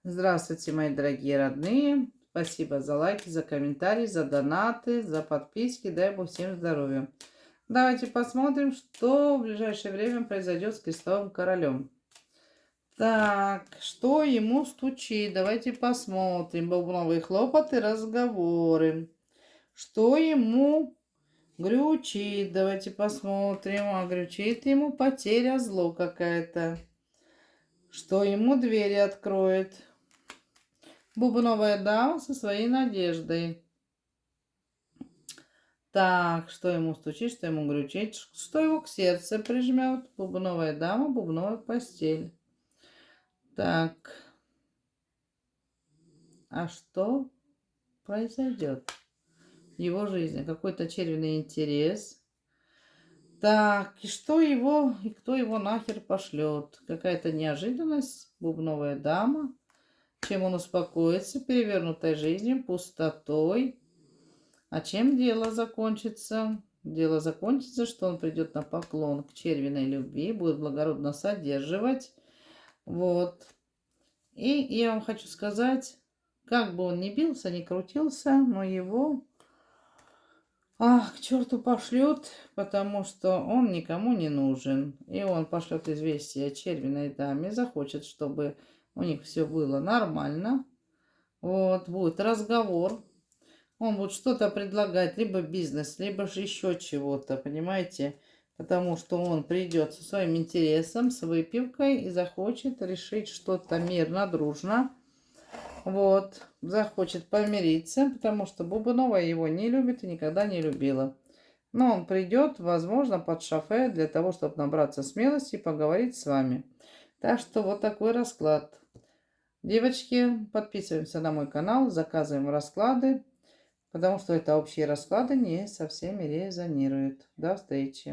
Здравствуйте, мои дорогие родные. Спасибо за лайки, за комментарии, за донаты, за подписки. Дай Бог всем здоровья. Давайте посмотрим, что в ближайшее время произойдет с крестовым королем. Так, что ему стучит? Давайте посмотрим. Бубновые хлопоты, разговоры. Что ему глючит? Давайте посмотрим. А глючит ему потеря, зло какая-то. Что ему двери откроет? Бубновая дама со своей надеждой. Так, что ему стучит, что ему гручит, что его к сердцу прижмет. Бубновая дама, бубновая постель. Так, а что произойдет в его жизни? Какой-то червяный интерес. Так, и что его, и кто его нахер пошлет? Какая-то неожиданность, бубновая дама. Чем он успокоится? Перевернутой жизнью, пустотой. А чем дело закончится? Дело закончится, что он придет на поклон к червиной любви, будет благородно содерживать. Вот. И я вам хочу сказать, как бы он ни бился, ни крутился, но его к черту пошлют, потому что он никому не нужен. И он пошлет известие червиной даме, захочет, чтобы у них все было нормально. Вот, будет разговор. Он будет что-то предлагать, либо бизнес, либо же еще чего-то, понимаете? Потому что он придет со своим интересом, с выпивкой и захочет решить что-то мирно, дружно. Вот, захочет помириться, потому что Бубнова его не любит и никогда не любила. Но он придет, возможно, под шофе для того, чтобы набраться смелости и поговорить с вами. Так что вот такой расклад. Девочки, подписываемся на мой канал, заказываем расклады. Потому что это общие расклады не со всеми резонируют. До встречи.